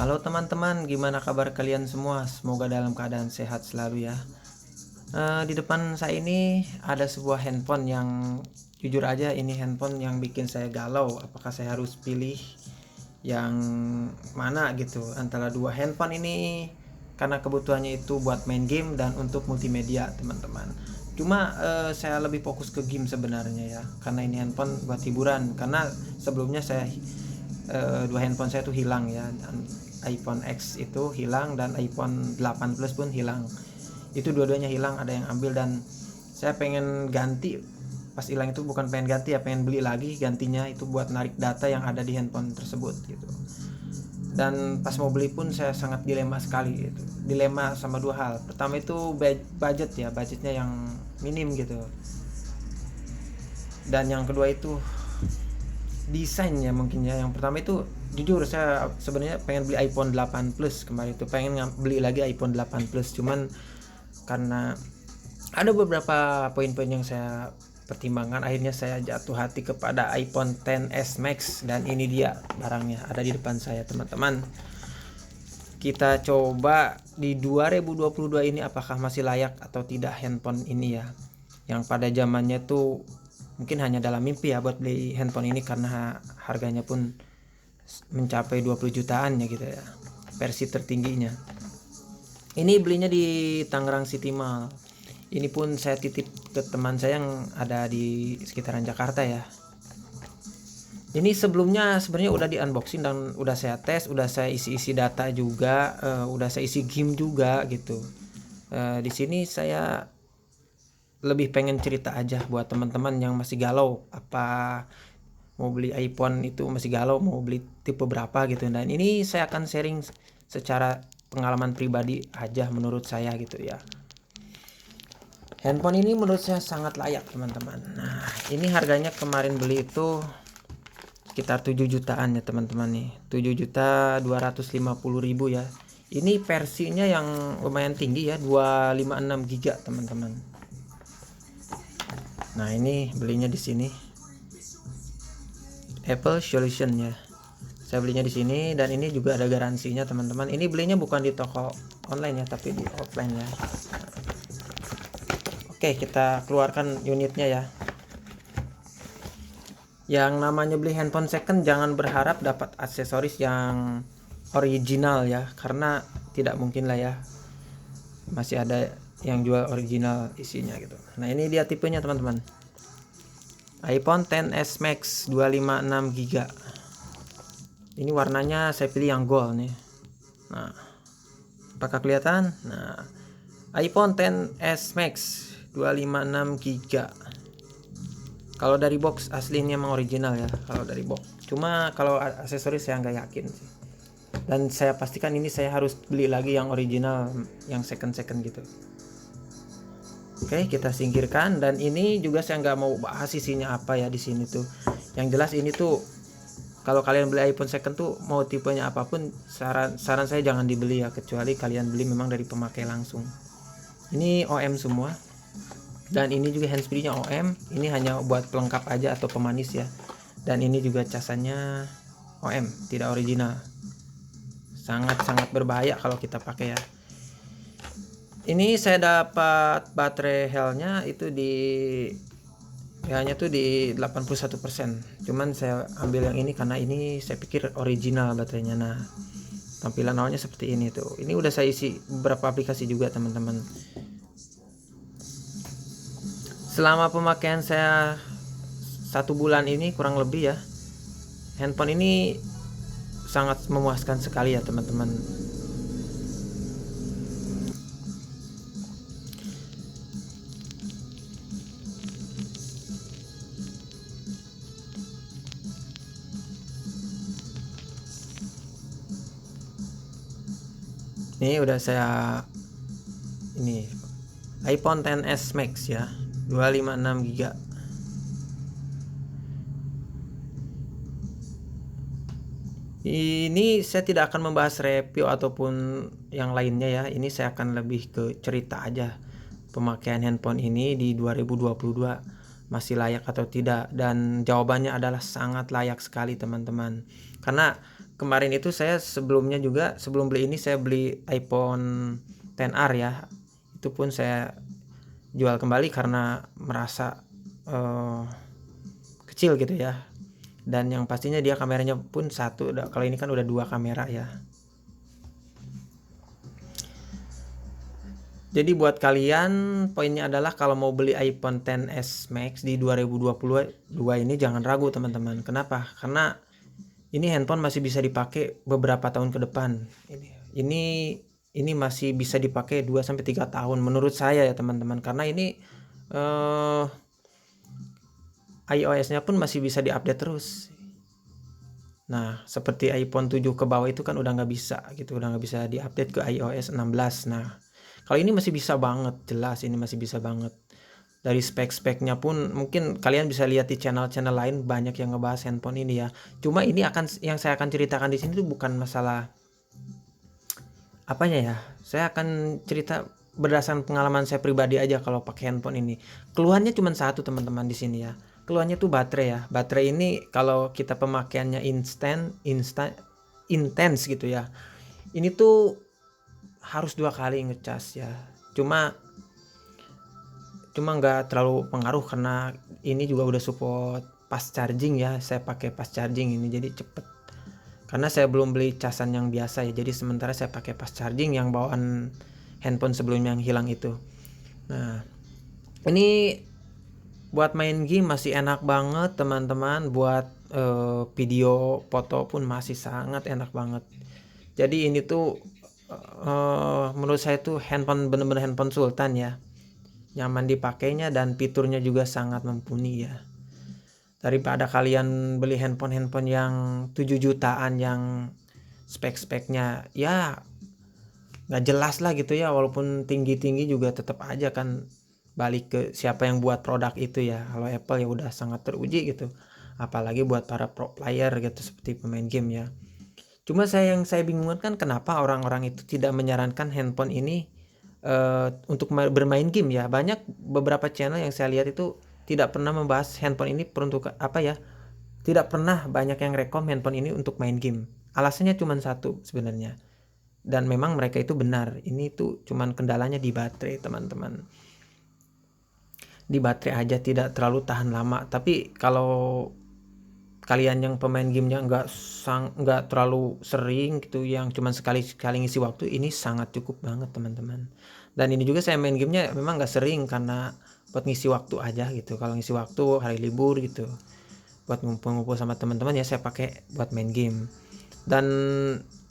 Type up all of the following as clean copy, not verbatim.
Halo teman-teman, gimana kabar kalian semua? Semoga dalam keadaan sehat selalu ya. Di depan saya ini ada sebuah handphone yang jujur aja ini handphone yang bikin saya galau. Apakah saya harus pilih yang mana gitu antara dua handphone ini? Karena kebutuhannya itu buat main game dan untuk multimedia teman-teman. Cuma saya lebih fokus ke game sebenarnya ya, karena ini handphone buat hiburan. Karena sebelumnya saya dua handphone saya tuh hilang ya, dan iPhone X itu hilang dan iPhone 8 Plus pun hilang. Itu dua-duanya hilang, ada yang ambil dan saya pengen ganti. Pas hilang itu bukan pengen ganti ya, pengen beli lagi gantinya itu buat narik data yang ada di handphone tersebut gitu. Dan pas mau beli pun saya sangat dilema sekali gitu. Dilema sama dua hal. Pertama itu budget ya, budgetnya yang minim gitu. Dan yang kedua itu desainnya mungkin ya. Yang pertama itu jujur saya sebenarnya pengen beli iPhone 8 Plus kemarin itu, pengen beli lagi iPhone 8 Plus, cuman karena ada beberapa poin-poin yang saya pertimbangkan, akhirnya saya jatuh hati kepada iPhone XS Max dan ini dia barangnya ada di depan saya teman-teman. Kita coba di 2022 ini apakah masih layak atau tidak handphone ini ya, yang pada zamannya tuh mungkin hanya dalam mimpi ya buat beli handphone ini karena harganya pun mencapai 20 jutaan ya gitu ya, versi tertingginya. Ini belinya di Tangerang City Mall. Ini pun saya titip ke teman saya yang ada di sekitaran Jakarta ya. Ini sebelumnya sebenarnya udah di unboxing dan udah saya tes, udah saya isi data juga, udah saya isi game juga gitu. Di sini saya lebih pengen cerita aja buat teman-teman yang masih galau apa mau beli iPhone itu, masih galau mau beli tipe berapa gitu. Dan ini saya akan sharing secara pengalaman pribadi aja menurut saya gitu ya. Handphone ini menurut saya sangat layak teman-teman. Nah, ini harganya kemarin beli itu sekitar 7 jutaan ya teman-teman nih. 7.250.000 ya. Ini versinya yang lumayan tinggi ya, 256 GB teman-teman. Nah, ini belinya di sini. Apple Solution ya. Saya belinya di sini dan ini juga ada garansinya teman-teman. Ini belinya bukan di toko online ya, tapi di offline ya. Oke, kita keluarkan unitnya ya. Yang namanya beli handphone second jangan berharap dapat aksesoris yang original ya, karena tidak mungkin lah ya. Masih ada yang jual original isinya gitu. Nah, ini dia tipenya teman-teman. iPhone XS Max 256 GB. Ini warnanya saya pilih yang gold nih. Nah, apakah kelihatan? Nah, iPhone XS Max 256 GB. Kalau dari box asli ini emang original ya, kalau dari box. Cuma kalau aksesoris saya nggak yakin sih. Dan saya pastikan ini saya harus beli lagi yang original, yang second gitu. Oke, kita singkirkan. Dan ini juga saya nggak mau bahas isinya apa ya di sini tuh. Yang jelas ini tuh kalau kalian beli iPhone second tuh mau tipenya apapun, saran saya jangan dibeli ya, kecuali kalian beli memang dari pemakai langsung. Ini OM semua. Dan ini juga handsfree-nya OM. Ini hanya buat pelengkap aja atau pemanis ya. Dan ini juga casannya OM, tidak original. Sangat-sangat berbahaya kalau kita pakai ya. Ini saya dapat baterai health-nya itu di hanya tuh di 81%. Cuman saya ambil yang ini karena ini saya pikir original baterainya. Nah, tampilan awalnya seperti ini tuh. Ini udah saya isi beberapa aplikasi juga teman-teman. Selama pemakaian saya 1 bulan ini kurang lebih ya, handphone ini sangat memuaskan sekali ya teman-teman. Ini udah saya ini iPhone XS Max ya, 256 GB. Ini saya tidak akan membahas review ataupun yang lainnya ya. Ini saya akan lebih ke cerita aja pemakaian handphone ini di 2022 masih layak atau tidak, dan jawabannya adalah sangat layak sekali teman-teman. Karena kemarin itu saya sebelumnya juga, sebelum beli ini saya beli iPhone XR ya, itu pun saya jual kembali karena merasa kecil gitu ya, dan yang pastinya dia kameranya pun satu, kalau ini kan udah 2 kamera ya. Jadi buat kalian, poinnya adalah kalau mau beli iPhone XS Max di 2022 ini jangan ragu teman-teman. Kenapa? Karena ini handphone masih bisa dipakai beberapa tahun ke depan. Ini masih bisa dipakai 2 sampai 3 tahun menurut saya ya teman-teman. Karena ini iOS-nya pun masih bisa diupdate terus. Nah, seperti iPhone 7 ke bawah itu kan udah nggak bisa gitu, udah nggak bisa diupdate ke iOS 16. Nah, kalau ini masih bisa banget, jelas ini masih bisa banget. Dari spek-speknya pun mungkin kalian bisa lihat di channel-channel lain, banyak yang ngebahas handphone ini ya. Cuma ini yang saya akan ceritakan di sini tuh bukan masalah apanya ya. Saya akan cerita berdasarkan pengalaman saya pribadi aja kalau pakai handphone ini. Keluhannya cuma satu teman-teman di sini ya. Keluhannya tuh baterai ya. Baterai ini kalau kita pemakaiannya intens gitu ya. Ini tuh harus 2 kali ngecas ya. Cuma nggak terlalu pengaruh karena ini juga udah support fast charging ya. Saya pakai fast charging ini jadi cepet. Karena saya belum beli casan yang biasa ya. Jadi sementara saya pakai fast charging yang bawaan handphone sebelumnya yang hilang itu. Nah, ini buat main game masih enak banget teman-teman. Buat video, foto pun masih sangat enak banget. Jadi ini tuh menurut saya tuh handphone bener-bener handphone sultan ya. Nyaman dipakainya dan fiturnya juga sangat mumpuni ya. Daripada kalian beli handphone yang 7 jutaan yang spek-speknya ya nggak jelas lah gitu ya, walaupun tinggi-tinggi juga tetap aja kan balik ke siapa yang buat produk itu ya. Kalau Apple ya udah sangat teruji gitu, apalagi buat para pro player gitu seperti pemain game ya. Cuma yang saya bingungkan kan kenapa orang-orang itu tidak menyarankan handphone ini untuk bermain game ya. Banyak beberapa channel yang saya lihat itu tidak pernah membahas handphone ini peruntukan apa ya. Tidak pernah banyak yang rekom handphone ini untuk main game. Alasannya cuma satu sebenarnya. Dan memang mereka itu benar. Ini tuh cuman kendalanya di baterai teman-teman. Di baterai aja tidak terlalu tahan lama. Tapi kalau kalian yang pemain gamenya nggak terlalu sering gitu, yang cuman sekali ngisi waktu, ini sangat cukup banget teman-teman. Dan ini juga saya main gamenya memang nggak sering karena buat ngisi waktu aja gitu. Kalau ngisi waktu hari libur gitu, buat ngumpul-ngumpul sama teman-teman ya saya pakai buat main game. Dan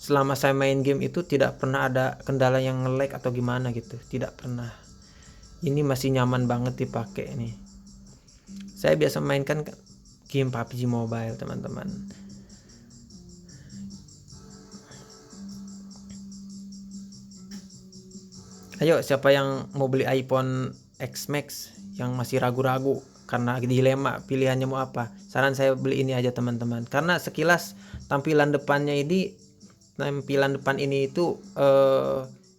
selama saya main game itu tidak pernah ada kendala yang nge-lag atau gimana gitu, tidak pernah. Ini masih nyaman banget dipakai nih. Saya biasa mainkan game PUBG Mobile teman-teman. Ayo siapa yang mau beli iPhone X Max yang masih ragu-ragu karena dilema pilihannya mau apa, saran saya beli ini aja teman-teman. Karena sekilas tampilan depan ini itu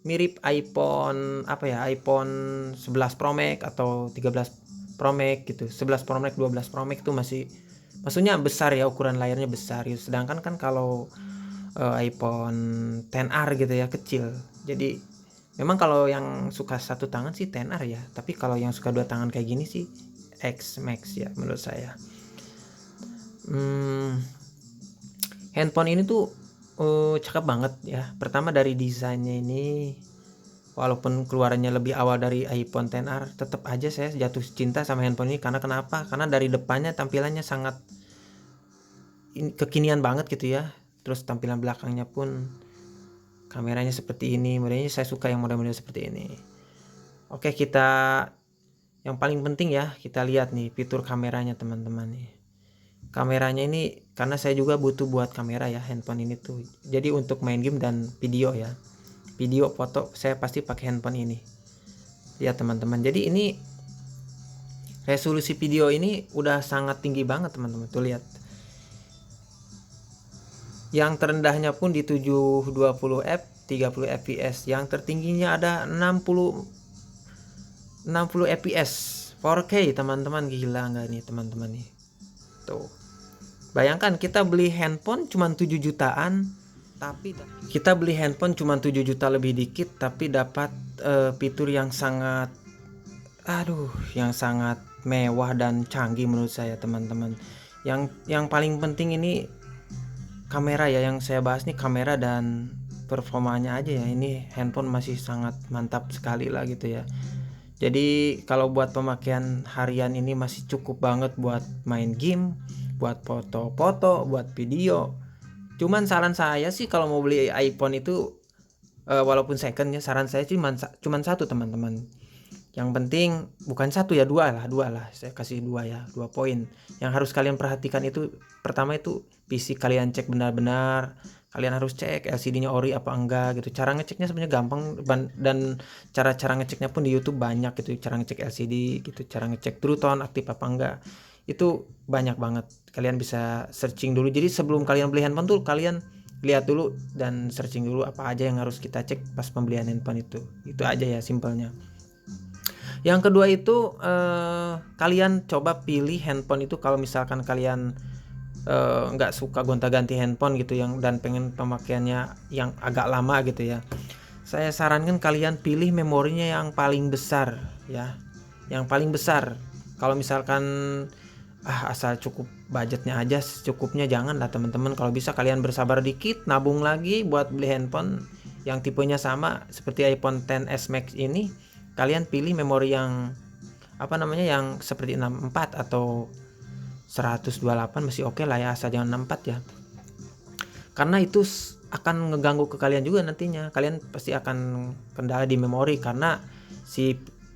mirip iPhone iPhone 11 Pro Max atau 13 Pro Max gitu. 11 Pro Max, 12 Pro Max itu maksudnya besar ya, ukuran layarnya besar gitu. Sedangkan kan kalau iPhone XR gitu ya kecil. Jadi memang kalau yang suka satu tangan sih XR ya, tapi kalau yang suka 2 tangan kayak gini sih X Max ya menurut saya. Handphone ini tuh cakep banget ya. Pertama dari desainnya ini, walaupun keluarannya lebih awal dari iPhone XR, tetap aja saya jatuh cinta sama handphone ini. Karena kenapa? Karena dari depannya tampilannya sangat kekinian banget gitu ya. Terus tampilan belakangnya pun kameranya seperti ini. Modelnya saya suka yang model-model seperti ini. Oke, yang paling penting ya, kita lihat nih fitur kameranya teman-teman nih. Kameranya ini karena saya juga butuh buat kamera ya handphone ini tuh. Jadi untuk main game dan video ya. Video, foto saya pasti pakai handphone ini. Lihat teman-teman. Jadi ini resolusi video ini udah sangat tinggi banget teman-teman. Tuh lihat. Yang terendahnya pun di 720f 30 fps, yang tertingginya ada 60 fps 4K teman-teman. Gila nggak nih teman-teman nih. Tuh Bayangkan kita beli handphone cuma 7 jutaan, tapi kita beli handphone cuma 7 juta lebih dikit, tapi dapat fitur yang sangat, yang sangat mewah dan canggih menurut saya teman-teman. Yang paling penting ini kamera ya, yang saya bahas nih kamera dan performanya aja ya. Ini handphone masih sangat mantap sekali lah gitu ya. Jadi kalau buat pemakaian harian ini masih cukup banget buat main game, buat foto-foto, buat video. Cuman saran saya sih kalau mau beli iPhone itu walaupun second ya, saran saya cuman satu teman-teman. Yang penting bukan satu ya, dua lah. Saya kasih dua ya, 2 poin. Yang harus kalian perhatikan itu pertama itu PC kalian cek benar-benar. Kalian harus cek LCD-nya ori apa enggak gitu. Cara ngeceknya sebenarnya gampang dan cara ngeceknya pun di YouTube banyak gitu. Cara ngecek LCD gitu, cara ngecek True Tone aktif apa enggak. Itu banyak banget. Kalian bisa searching dulu. Jadi sebelum kalian beli handphone tuh kalian lihat dulu dan searching dulu apa aja yang harus kita cek pas pembelian handphone itu. Itu aja ya simpelnya. Yang kedua itu kalian coba pilih handphone itu kalau misalkan kalian nggak suka gonta-ganti handphone gitu dan pengen pemakaiannya yang agak lama gitu ya. Saya sarankan kalian pilih memorinya yang paling besar ya. Yang paling besar. Kalau misalkan asal cukup budgetnya aja, secukupnya jangan lah teman-teman. Kalau bisa kalian bersabar dikit, nabung lagi buat beli handphone yang tipenya sama seperti iPhone XS Max ini. Kalian pilih memori yang yang seperti 64 atau 128 masih oke lah ya, asal jangan 64 ya. Karena itu akan ngeganggu ke kalian juga nantinya. Kalian pasti akan kendala di memori karena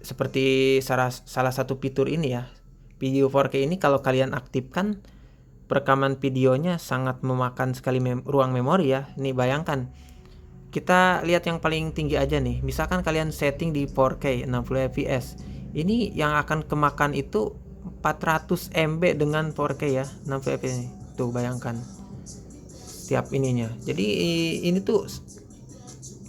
seperti salah satu fitur ini ya. Video 4K ini kalau kalian aktifkan, perekaman videonya sangat memakan sekali ruang memori ya. Ini bayangkan. Kita lihat yang paling tinggi aja nih. Misalkan kalian setting di 4K 60 fps. Ini yang akan kemakan itu 400 MB dengan 4K ya, 60 fps ini. Tuh bayangkan. Setiap ininya. Jadi ini tuh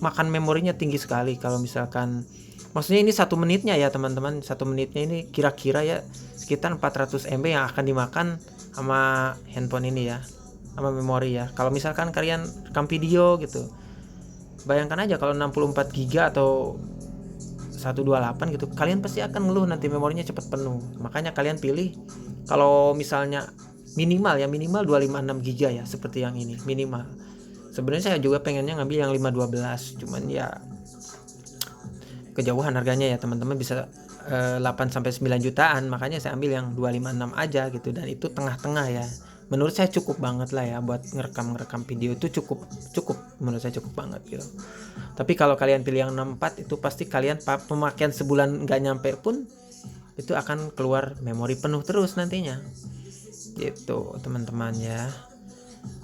makan memorinya tinggi sekali kalau misalkan, maksudnya ini 1 menitnya ya teman-teman. 1 menitnya ini kira-kira ya sekitar 400 MB yang akan dimakan sama handphone ini ya, sama memori ya. Kalau misalkan kalian rekam video gitu, bayangkan aja kalau 64 GB atau 128 gitu, kalian pasti akan ngeluh nanti memorinya cepat penuh. Makanya kalian pilih kalau misalnya minimal 256 GB ya, seperti yang ini minimal. Sebenarnya saya juga pengennya ngambil yang 512, cuman ya kejauhan harganya ya teman-teman, bisa 8 sampai 9 jutaan, makanya saya ambil yang 256 aja gitu, dan itu tengah-tengah ya. Menurut saya cukup banget lah ya buat ngerekam video itu, cukup menurut saya cukup banget gitu. Tapi kalau kalian pilih yang 64 itu pasti kalian pemakaian sebulan nggak nyampe pun itu akan keluar memori penuh terus nantinya gitu teman-teman ya.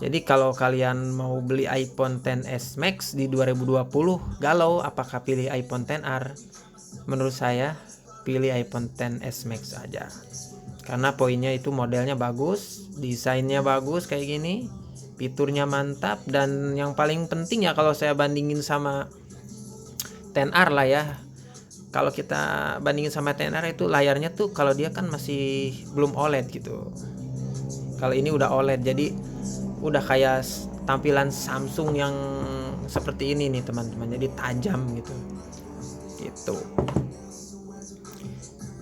Jadi kalau kalian mau beli iPhone XS Max di 2020 galau apakah pilih iPhone XR, menurut saya pilih iPhone XS Max aja. Karena poinnya itu modelnya bagus, desainnya bagus kayak gini, fiturnya mantap, dan yang paling penting ya kalau saya bandingin sama XR lah ya. Kalau kita bandingin sama XR itu layarnya tuh kalau dia kan masih belum OLED gitu. Kalau ini udah OLED, jadi udah kayak tampilan Samsung yang seperti ini nih teman-teman. Jadi tajam gitu. Gitu.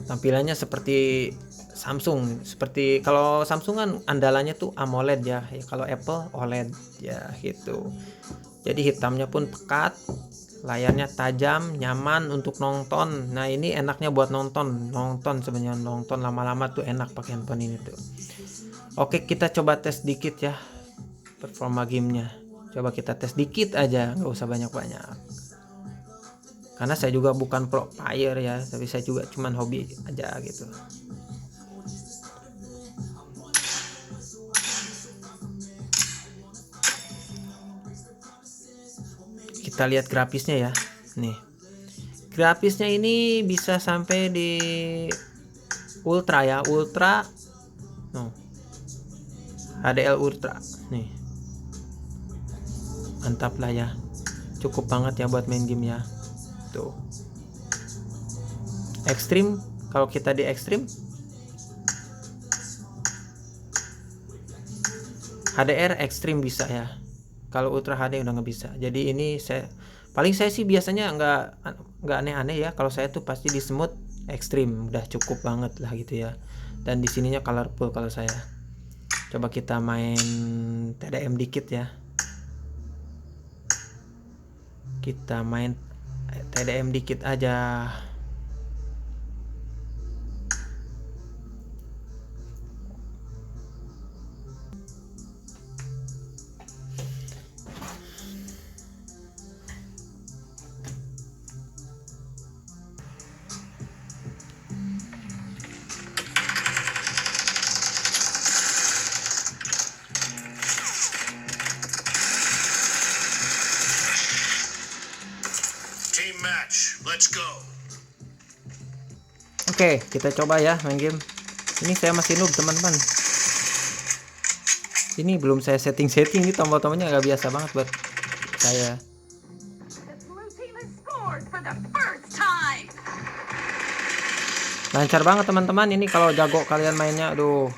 Tampilannya seperti Samsung, seperti kalau Samsung kan andalannya tuh AMOLED ya, kalau Apple OLED ya gitu. Jadi hitamnya pun pekat, layarnya tajam, nyaman untuk nonton. Nah ini enaknya buat nonton sebenarnya, nonton lama-lama tuh enak pakai handphone ini tuh. Oke, kita coba tes dikit ya performa gamenya. Coba kita tes dikit aja, nggak usah banyak-banyak. Karena saya juga bukan pro player ya, tapi saya juga cuman hobi aja gitu. Kita lihat grafisnya ya. Nih. Grafisnya ini bisa sampai di ultra ya, ultra. No. HDL ultra. Nih. Mantap lah ya. Cukup banget ya buat main game ya. Tuh. Ekstrim, kalau kita di ekstrim HDR ekstrim bisa ya. Kalau Ultra HD udah nggak bisa. Jadi ini saya sih biasanya nggak aneh-aneh ya. Kalau saya tuh pasti di smooth ekstrim udah cukup banget lah gitu ya. Dan di sininya colorful kalau saya. Coba kita main TDM dikit ya. Kita main TDM dikit aja. Team match, let's go. Oke, kita coba ya main game. Ini saya masih noob teman-teman. Ini belum saya setting-setting, ini tombol-tombolnya agak biasa banget buat saya. Lancar banget teman-teman, ini kalau jago kalian mainnya, aduh.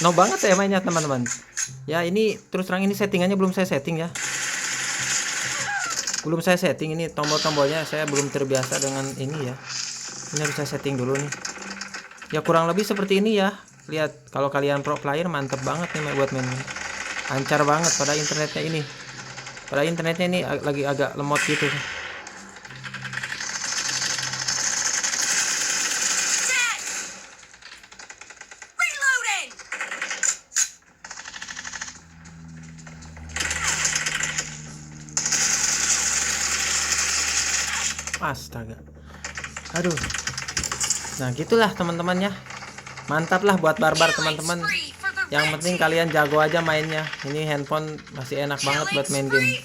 No banget saya mainnya teman-teman. Ya ini terus terang ini settingannya belum saya setting ya. Belum saya setting ini tombol-tombolnya, saya belum terbiasa dengan ini ya. Ini harus saya setting dulu nih. Ya kurang lebih seperti ini ya. Lihat kalau kalian pro player mantep banget nih buat main. Lancar banget pada internetnya ini. Pada internetnya ini lagi agak lemot gitu. Astaga. Aduh. Nah, gitulah teman-teman ya. Mantap lah buat barbar teman-teman. Yang penting kalian jago aja mainnya. Ini handphone masih enak banget buat main game.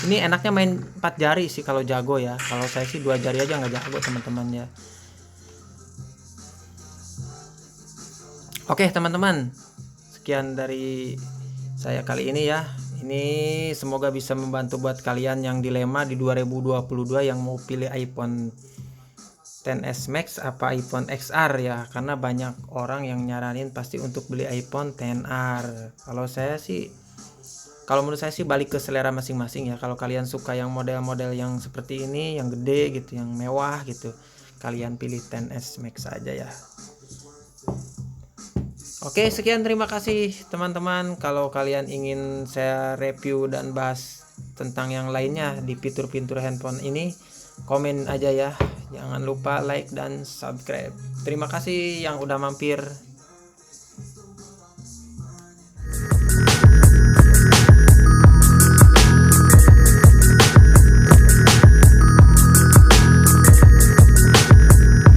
Ini enaknya main 4 jari sih kalau jago ya. Kalau saya sih 2 jari aja nggak jago teman-teman ya. Oke teman-teman, sekian dari saya kali ini ya. Ini semoga bisa membantu buat kalian yang dilema di 2022 yang mau pilih iPhone XS Max apa iPhone XR ya. Karena banyak orang yang nyaranin pasti untuk beli iPhone XR. Kalau menurut saya sih balik ke selera masing-masing ya. Kalau kalian suka yang model-model yang seperti ini, yang gede gitu, yang mewah gitu, kalian pilih XS Max aja ya. Oke, sekian, terima kasih teman-teman. Kalau kalian ingin saya review dan bahas tentang yang lainnya di fitur-fitur handphone ini, komen aja ya. Jangan lupa like dan subscribe. Terima kasih yang udah mampir.